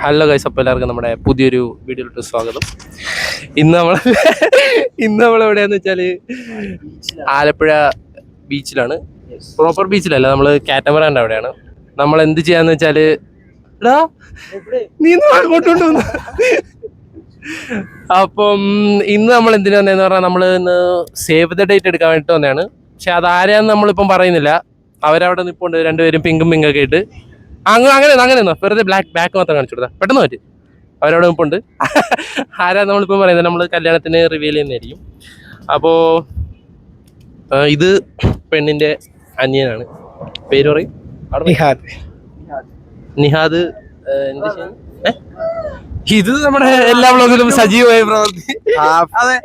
Hello guys, അപ്പോൾ എല്ലാവർക്കും നമ്മുടെ പുതിയൊരു വീഡിയോയിലോട്ട് സ്വാഗതം. ഇന്ന് നമ്മൾ എവിടെയാന്ന് വെച്ചാൽ ആലപ്പുഴ ബീച്ചിലാണ്. പ്രോപ്പർ ബീച്ചിലല്ല, നമ്മൾ കാറ്റമറാൻ്റെ അവിടെയാണ്. നമ്മൾ എന്ത് ചെയ്യാന്ന് വെച്ചാൽ നീ അങ്ങോട്ടുണ്ടോ. അപ്പം ഇന്ന് നമ്മൾ എന്തിനു വന്നതെന്ന് പറഞ്ഞാൽ നമ്മൾ ഇന്ന് സേവ് ദ ഡേറ്റ് എടുക്കാൻ വേണ്ടിയിട്ട് വന്നതാണ്. പക്ഷെ അതാരെയാന്ന് നമ്മളിപ്പം പറയുന്നില്ല. അവരവിടെ നിൽപ്പുണ്ട്, രണ്ടുപേരും പിങ്കും ഒക്കെ ഇട്ട്. അങ്ങനെ വെറുതെ ബാക്ക് മാത്രം കാണിച്ചു കൊടുത്താൽ പെട്ടെന്ന് പറ്റും. അവരവിടെ നിൽപ്പുണ്ട്. ആരാ നമ്മളിപ്പം പറയുന്നത്, നമ്മൾ കല്യാണത്തിന് റിവീൽ ചെയ്യുന്നതായിരിക്കും. അപ്പോൾ ഇത് പെണ്ണിൻ്റെ അനിയനാണ്. പേര് പറയും. നിഹാദ്. ഇത് നമ്മുടെ എല്ലാ വ്ളോഗിലും സജീവമായി പ്രവർത്തി.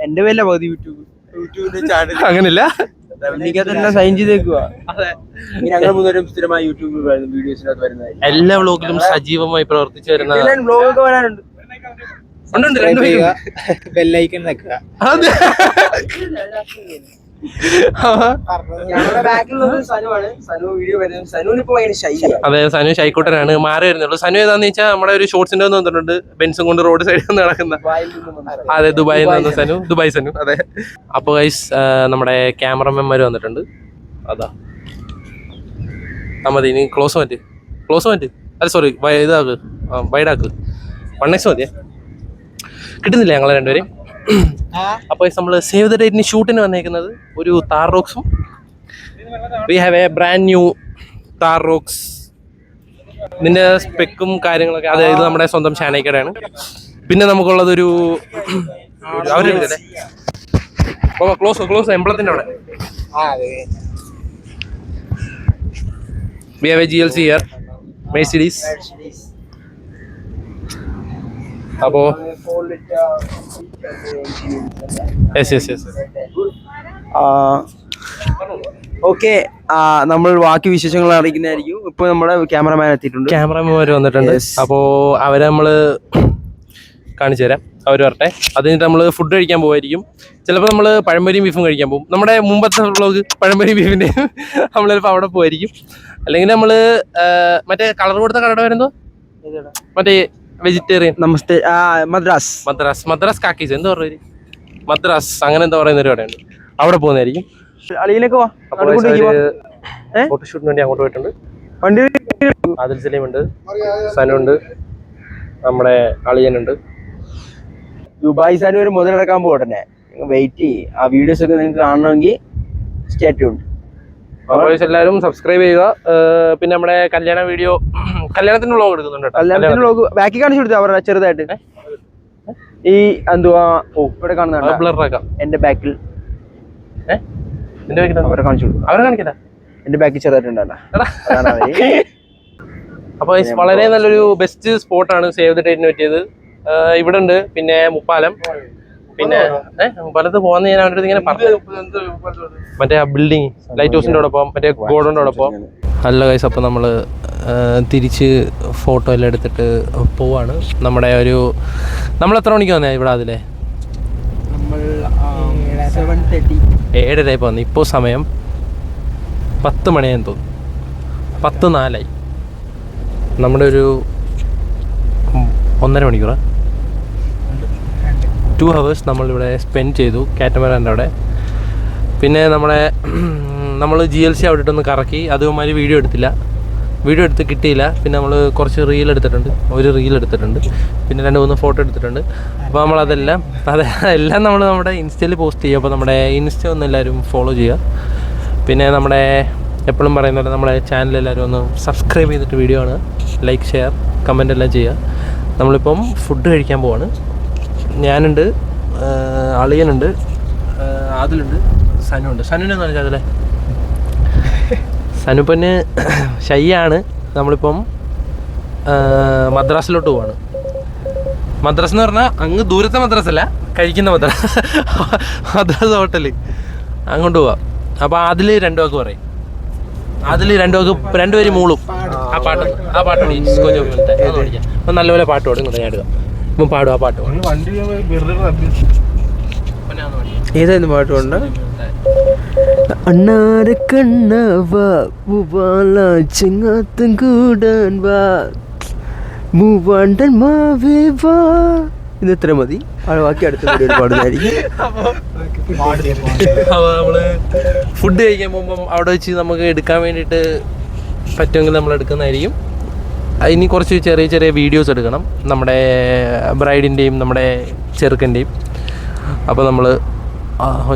എന്റെ പേരിലെ പകുതി യൂട്യൂബിന്റെ ചാനൽ അങ്ങനെയല്ല, സൈൻ ചെയ്തേക്കുക. ഞങ്ങൾ മൂന്നേരും സ്ഥിരമായി യൂട്യൂബിൽ വീഡിയോസിനകത്ത് വരുന്നത്. എല്ലാ വ്ളോഗിലും സജീവമായി പ്രവർത്തിച്ചു വരുന്ന വ്ളോഗൊക്കെ വരാനുണ്ട്. ബെല്ലൈക്കൺ വെക്കുക. അതെ, സനു ഷൈക്കൂട്ടനാണ്. മാറി വരുന്നുള്ളൂ. സനു ഏതാന്ന് വെച്ചാൽ നമ്മുടെ ഒരു ഷോർട്സിന്റെ ഒന്ന് വന്നിട്ടുണ്ട്, ബെൻസും കൊണ്ട് റോഡ് സൈഡിൽ നിന്ന് നടക്കുന്ന. അതെ, ദുബായിൽ നിന്ന് സനു, ദുബായ് സനു. അതെ. അപ്പോൾ ഗൈസ്, നമ്മുടെ ക്യാമറമാൻമാർ വന്നിട്ടുണ്ട്. അതാ മതി. ഇനി ക്ലോസ് മാറ്റ്. അല്ല സോറി, ഇതാക്ക്, വൈഡാക്ക്. 1x മതിയേ. കിട്ടുന്നില്ല ഞങ്ങളെ രണ്ടുപേരും. അപ്പോൾ നമ്മൾ സേവ് ദ ഡേറ്റിന് ഷൂട്ടിന് വന്നേക്കുന്നത് ഒരു താർ റോക്സും. We have a brand new Thar Roxx. ഇതിൻ്റെ സ്പെക്കും കാര്യങ്ങളൊക്കെ അതായത് നമ്മുടെ സ്വന്തം ഷാനൈക്കടയാണ്. പിന്നെ നമുക്കുള്ളതൊരു അവരെടുക്കല്ലേ, ക്ലോസ് എംബ്ലത്തിൻ്റെ അവിടെ. V have A GLC here, Mercedes. അപ്പോ ഓക്കെ, നമ്മൾ ബാക്കി വിശേഷങ്ങൾ അറിയിക്കുന്നതായിരിക്കും. ഇപ്പൊ നമ്മുടെ ക്യാമറമാൻ എത്തിയിട്ടുണ്ട്. ക്യാമറമാൻമാർ വന്നിട്ടുണ്ട്. അപ്പോൾ അവരെ നമ്മൾ കാണിച്ചു തരാം. അവർ വരട്ടെ. അത് കഴിഞ്ഞിട്ട് നമ്മൾ ഫുഡ് കഴിക്കാൻ പോകുമായിരിക്കും. ചിലപ്പോൾ നമ്മൾ പഴംപൊരിയും ബീഫും കഴിക്കാൻ പോകും. നമ്മുടെ മുമ്പത്തെ വ്ളോഗ് പഴംപൊരി ബീഫിൻ്റെ നമ്മൾ ചിലപ്പോൾ അവിടെ പോകുമായിരിക്കും. അല്ലെങ്കിൽ നമ്മൾ മറ്റേ കളർ കൊടുത്ത കടയുടെ വരുന്നോ, മറ്റേ വെജിറ്റേറിയൻ. നമസ്തേ, മദ്രാസ് കാക്കീസ് എന്താ പറയുക, മദ്രാസ് അങ്ങനെ എന്താ പറയുന്ന ഒരു കടയുണ്ട്. അവിടെ പോകുന്നതായിരിക്കും. അളിയിലേക്ക് ഫോട്ടോഷൂട്ടിന് വേണ്ടി അങ്ങോട്ട് പോയിട്ടുണ്ട്. വണ്ടി ആദിൽ സലീം ഉണ്ട്, സനുണ്ട്, നമ്മുടെ അളിയനുണ്ട്. ദുബായ് സനു ഒരു മുതലെടുക്കാൻ പോകട്ടെ. വെയിറ്റ് ചെയ്യും. ആ വീഡിയോസ് ഒക്കെ നിങ്ങൾക്ക് കാണണമെങ്കിൽ സ്റ്റേ ട്യൂൺഡ്. അപ്പോൾ എല്ലാവരും സബ്സ്ക്രൈബ് ചെയ്യുക. പിന്നെ നമ്മുടെ കല്യാണത്തിന്റെ വ്ളോഗ് എടുക്കുന്നുണ്ട്. കല്യാണത്തിന്റെ വ്ളോഗ് ബാക്കി കാണിച്ചു കൊടുത്തു അവരുടെ ചെറുതായിട്ട്. ഈ എന്തുവാ ഇവിടെ കാണുന്നുണ്ട് എന്റെ ബാക്കിൽ. അവരെ കാണിച്ചു കൊടുക്കും. അവരെ കാണിക്കല എന്റെ ബാക്കിൽ ചെറുതായിട്ടുണ്ടല്ലോ. അപ്പൊ വളരെ നല്ലൊരു ബെസ്റ്റ് സ്പോട്ടാണ് സേവ് ദ ഡേറ്റിന് പറ്റിയത്. ഇവിടെ ഉണ്ട്. പിന്നെ മുപ്പാലം, പിന്നെ മുപ്പാലത്ത് പോകുന്ന ഞാൻ അവരുടെ ഇങ്ങനെ പറഞ്ഞു. മറ്റേ ആ ബിൽഡിങ് ലൈറ്റ് ഹൗസിൻ്റെ ഒപ്പം, മറ്റേ ഗോഡൗണിൻ്റെ ഒപ്പം. അല്ല ഗൈസ്, അപ്പോൾ നമ്മൾ തിരിച്ച് ഫോട്ടോ എല്ലാം എടുത്തിട്ട് പോവാണ്. നമ്മൾ എത്ര മണിക്ക് വന്നേ ഇവിടെ? അതിലെ 7:30 വന്നു. ഇപ്പോൾ സമയം 10 മണിയായെന്ന് തോന്നുന്നു. 10:04. നമ്മുടെ ഒരു 1.5 മണിക്കൂറാണ്, 2 hours നമ്മളിവിടെ സ്പെൻഡ് ചെയ്തു കാറ്റമറാൻ്റെ അവിടെ. പിന്നെ നമ്മൾ GLC അവിടെ ഇട്ടൊന്ന് കറക്കി. അതുമാതിരി വീഡിയോ എടുത്ത് കിട്ടിയില്ല. പിന്നെ നമ്മൾ കുറച്ച് റീൽ എടുത്തിട്ടുണ്ട്, പിന്നെ 2-3 ഫോട്ടോ എടുത്തിട്ടുണ്ട്. അപ്പോൾ നമ്മളതെല്ലാം നമ്മൾ നമ്മുടെ ഇൻസ്റ്റയിൽ പോസ്റ്റ് ചെയ്യുക. അപ്പോൾ നമ്മുടെ ഇൻസ്റ്റ ഒന്ന് എല്ലാവരും ഫോളോ ചെയ്യുക. പിന്നെ നമ്മുടെ എപ്പോഴും പറയുന്ന പോലെ നമ്മുടെ ചാനൽ എല്ലാവരും ഒന്ന് സബ്സ്ക്രൈബ് ചെയ്തിട്ട് വീഡിയോ ആണ്, ലൈക്ക്, ഷെയർ, കമൻ്റ് എല്ലാം ചെയ്യുക. നമ്മളിപ്പം ഫുഡ് കഴിക്കാൻ പോവാണ്. ഞാനുണ്ട്, അളിയനുണ്ട്, ആദിലുണ്ട്, സനുണ്ട്. സനുവിനെന്ന് പറഞ്ഞാൽ അതിലെ സനുപ്പന് ഷൈയാണ്. നമ്മളിപ്പം മദ്രാസിലോട്ട് പോവാണ്. മദ്രാസ് എന്ന് പറഞ്ഞാൽ അങ്ങ് ദൂരത്തെ മദ്രാസല്ല, കഴിക്കുന്ന മദ്രാസ് ഹോട്ടല്, അങ്ങോട്ട് പോവാം. അപ്പോൾ അതിൽ 2 വാക്ക് പറയും. അതിൽ 2 വാക്ക് രണ്ടുപേരും മൂളും. ആ പാട്ട് അപ്പം നല്ലപോലെ പാട്ട് പാടും. ഞാൻ എടുക്കാം. ഇപ്പം പാടും. ആ പാട്ട് ഏതായിരുന്നു പാട്ട് കൊണ്ട് അണ്ണാര കണ്ണവാ ചെങ്ങാത്തും കൂടാൻ വാ ഇത് ഇത്ര മതി. ബാക്കി അടുത്ത വീഡിയോയിൽ പാടുന്നതായിരിക്കും. അപ്പോൾ നമ്മൾ ഫുഡ് കഴിക്കാൻ പോകുമ്പം അവിടെ വെച്ച് നമുക്ക് എടുക്കാൻ വേണ്ടിയിട്ട് പറ്റുമെങ്കിൽ നമ്മൾ എടുക്കുന്നതായിരിക്കും. ഇനി കുറച്ച് ചെറിയ ചെറിയ വീഡിയോസ് എടുക്കണം നമ്മുടെ ബ്രൈഡിൻ്റെയും നമ്മുടെ ചെറുക്കൻ്റെയും. അപ്പോൾ നമ്മൾ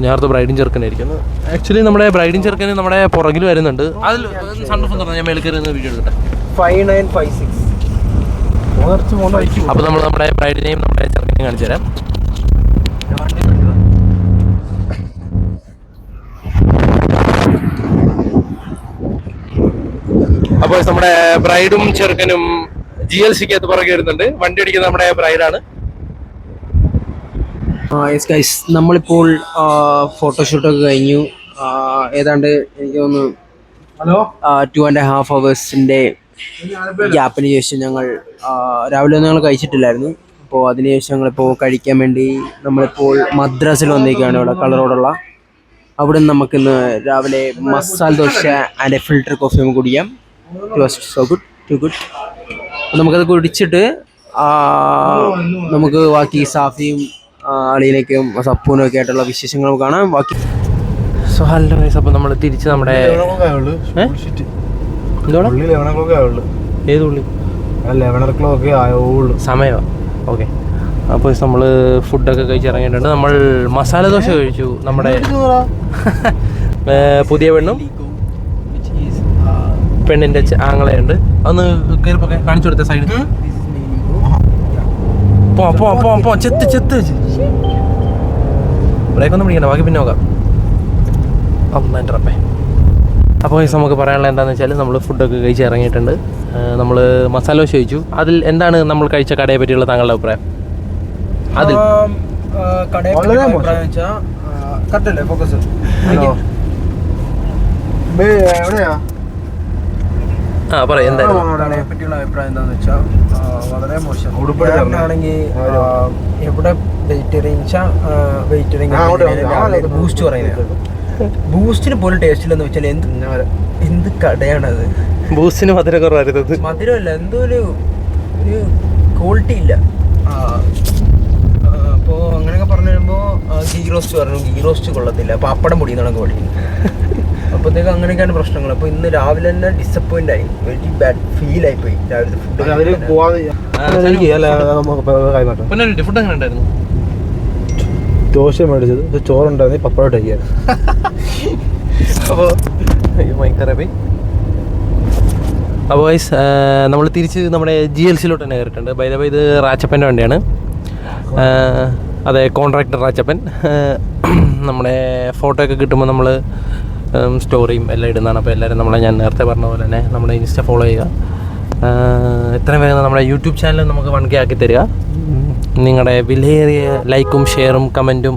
നേരത്തെ ബ്രൈഡും ചെറുക്കനായിരിക്കും. ആക്ച്വലി നമ്മുടെ ബ്രൈഡും ചെറുക്കനും നമ്മുടെ പുറകിൽ വരുന്നുണ്ട്. അതിൽ സൺറൂഫ് എന്ന് പറഞ്ഞാൽ ഞാൻ മേളിൽ കയറുന്ന വീഡിയോ എടുക്കട്ടെ. 5956. അപ്പോൾ നമ്മൾ നമ്മുടെ ബ്രൈഡിനെയും നമ്മുടെ ചെറുക്കനെയും കാണിച്ചു തരാം. അപ്പോൾ നമ്മുടെ ബ്രൈഡും ചെറുക്കനും GLCക്ക് അത് പുറകെ വരുന്നുണ്ട്. വണ്ടി ഓടിക്കുന്നത് നമ്മുടെ ബ്രൈഡാണ്. യെസ് ഗൈസ്, നമ്മളിപ്പോൾ ഫോട്ടോഷൂട്ടൊക്കെ കഴിഞ്ഞു. ഏതാണ്ട് എനിക്ക് തോന്നുന്നു 2.5 hours ഗ്യാപ്പിന് ശേഷം ഞങ്ങൾ രാവിലെ ഒന്നും ഞങ്ങൾ കഴിച്ചിട്ടില്ലായിരുന്നു. അപ്പോൾ അതിനുശേഷം ഞങ്ങളിപ്പോൾ കഴിക്കാൻ വേണ്ടി നമ്മളിപ്പോൾ മദ്രാസിൽ വന്നേക്കാണ്. ഇവിടെ കളറോടുള്ള അവിടെ നിന്ന് നമുക്കിന്ന് രാവിലെ masala dosa and a filter coffee നമുക്ക് കുടിക്കാം. It was so good, too good. നമുക്കത് കുടിച്ചിട്ട് നമുക്ക് ബാക്കി സാഫിയും അളിയിലേക്കും സപ്പൂനും ഒക്കെ ആയിട്ടുള്ള വിശേഷങ്ങൾ കാണാം. ബാക്കി സോ ഹലോ ഗൈസ്, അപ്പോൾ നമ്മൾ തിരിച്ച് നമ്മുടെ ഏത് ഉള്ളി സമയമാണ്. ഓക്കെ, അപ്പോൾ നമ്മൾ ഫുഡൊക്കെ കഴിച്ചിറങ്ങിയിട്ടുണ്ട്. നമ്മൾ മസാല ദോശ കഴിച്ചു. നമ്മുടെ പുതിയ പെണ്ണിൻ്റെ ആങ്ങളയുണ്ട്. അതൊന്ന് കയറിപ്പോക്കെ കാണിച്ചു കൊടുത്ത സൈഡ്. ചെത്ത് ബ്രേക്കൊന്നും പിടിക്കണ്ട, ബാക്കി പിന്നെ നോക്കാം. അമ്മേ. അപ്പോൾ നമുക്ക് പറയാനുള്ള എന്താണെന്ന് വെച്ചാൽ നമ്മൾ ഫുഡൊക്കെ കഴിച്ച് ഇറങ്ങിയിട്ടുണ്ട്. നമ്മൾ മസാല ദോശ കഴിച്ചു. അതിൽ എന്താണ് നമ്മൾ കഴിച്ച കടയെ പറ്റിയുള്ള താങ്കളുടെ അഭിപ്രായം? അതിൽ പറയാം എന്തായാലും കടയെ പറ്റിയുള്ള അഭിപ്രായം എന്താണെന്ന് വെച്ചാൽ വളരെ മോശം. ആണെങ്കിൽ എവിടെ വെജിറ്റേറിയൻ ബൂസ്റ്റ് പറയുന്നത്, ബൂസ്റ്റിന് പോലും ടേസ്റ്റ് ഇല്ലെന്ന് വെച്ചാൽ എന്ത് കടയാണത്? ബൂസ്റ്റിന് മധുരം കുറവായിരുന്നത്. മധുരമല്ല, എന്തോ ഒരു ക്വാളിറ്റി ഇല്ല. അപ്പോൾ അങ്ങനെയൊക്കെ പറഞ്ഞു വരുമ്പോൾ ഗീ റോസ്റ്റ് പറഞ്ഞു, ഗീ റോസ്റ്റ് കൊള്ളത്തില്ല, പപ്പടം പൊടിയെന്നാണ് പഠിക്കുന്നത്. അപ്പോഴത്തേക്ക് അങ്ങനെയൊക്കെയാണ് പ്രശ്നങ്ങൾ. അപ്പോൾ ഇന്ന് രാവിലെ തന്നെ ഡിസപ്പോയിന്റ് ആയി, വെരി ബാഡ് ഫീൽ ആയിപ്പോയി രാവിലത്തെ ഫുഡ്. ഫുഡ് എങ്ങനെ ഉണ്ടായിരുന്നു? ദോശ മേടിച്ചത്, ചോറുണ്ടായിരുന്നു, പപ്പടം കഴിക്കാൻ. അപ്പോൾ നമ്മൾ തിരിച്ച് നമ്മുടെ GLCയിലോട്ട് തന്നെ കയറിയിട്ടുണ്ട്. ബൈ ദ വേ ഇത് റാച്ചപ്പൻ്റെ വണ്ടിയാണ്. അതെ, കോൺട്രാക്ടർ റാച്ചപ്പൻ. നമ്മുടെ ഫോട്ടോ ഒക്കെ കിട്ടുമ്പോൾ നമ്മൾ സ്റ്റോറിയും എല്ലാം ഇടുന്നതാണ്. അപ്പോൾ എല്ലാവരും ഞാൻ നേരത്തെ പറഞ്ഞ പോലെ തന്നെ നമ്മുടെ ഇൻസ്റ്റ ഫോളോ ചെയ്യുക. എത്രയും വേഗം നമ്മുടെ യൂട്യൂബ് ചാനൽ നമുക്ക് 1K ആക്കി തരിക. നിങ്ങളുടെ വിലയേറിയ ലൈക്കും ഷെയറും കമൻറ്റും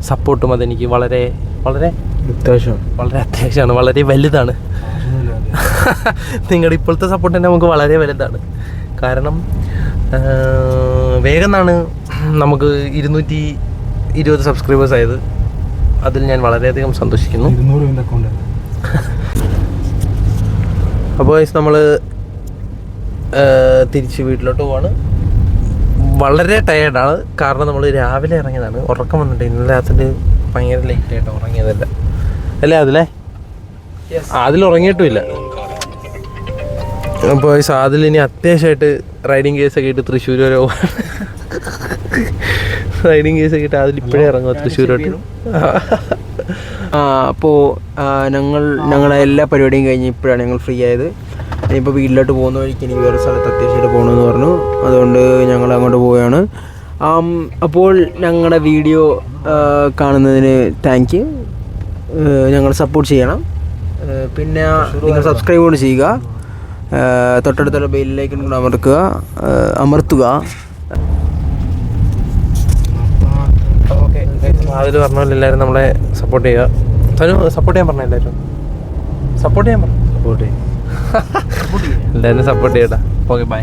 സപ്പോർട്ടും അതെനിക്ക് വളരെ വളരെ അത്യാവശ്യമാണ്, വളരെ വലുതാണ്. നിങ്ങളുടെ ഇപ്പോഴത്തെ സപ്പോർട്ട് തന്നെ നമുക്ക് വളരെ വലുതാണ്. കാരണം വേഗം എന്നാണ് നമുക്ക് 220 സബ്സ്ക്രൈബേഴ്സ് ആയത്. അതിൽ ഞാൻ വളരെയധികം സന്തോഷിക്കുന്നു. അപ്പോൾ നമ്മൾ തിരിച്ച് വീട്ടിലോട്ട് പോവാണ്. വളരെ ടയേർഡാണ്, കാരണം നമ്മൾ രാവിലെ ഇറങ്ങിയതാണ്. ഉറക്കം വന്നിട്ട് ഇന്നലെ രാത്രി ഭയങ്കര ലേറ്റായിട്ട് ഉറങ്ങിയതല്ല അല്ലേ? അതിൽ ഉറങ്ങിയിട്ടുമില്ല. അപ്പോൾ അതിലിനി അത്യാവശ്യമായിട്ട് റൈഡിങ് കേസൊക്കെ ഇട്ട് തൃശ്ശൂർ വരെ പോകാൻ. റൈഡിങ് കേസൊക്കെ ഇട്ട് അതിലിപ്പോഴേ ഇറങ്ങുക തൃശ്ശൂരോട്ട്. അപ്പോൾ ഞങ്ങളുടെ എല്ലാ പരിപാടിയും കഴിഞ്ഞ് ഇപ്പോഴാണ് ഞങ്ങൾ ഫ്രീ ആയത്. ഇനിയിപ്പോൾ വീട്ടിലോട്ട് പോകുന്ന വഴിക്ക് എനിക്ക് വേറെ സ്ഥലത്ത് അത്യാവശ്യമായിട്ട് പോകണമെന്ന് പറഞ്ഞു. അതുകൊണ്ട് ഞങ്ങൾ അങ്ങോട്ട് പോവുകയാണ്. അപ്പോൾ ഞങ്ങളുടെ വീഡിയോ കാണുന്നതിന് താങ്ക് യു. ഞങ്ങൾ സപ്പോർട്ട് ചെയ്യണം. പിന്നെ നിങ്ങൾ സബ്സ്ക്രൈബ് കൂടി ചെയ്യുക. തൊട്ടടുത്തുള്ള ബെല്ലിലേക്കും കൂടെ അമർത്തുക. ഓക്കെ, അതിൽ പറഞ്ഞ പോലെ എല്ലാവരും നമ്മളെ സപ്പോർട്ട് ചെയ്യുക. സപ്പോർട്ട് ചെയ്യാൻ പറഞ്ഞ എല്ലാവരും സപ്പോർട്ട് ചെയ്യാൻ എല്ലാവരും സപ്പോർട്ട് ചെയ്യട്ടാ. Okay, by.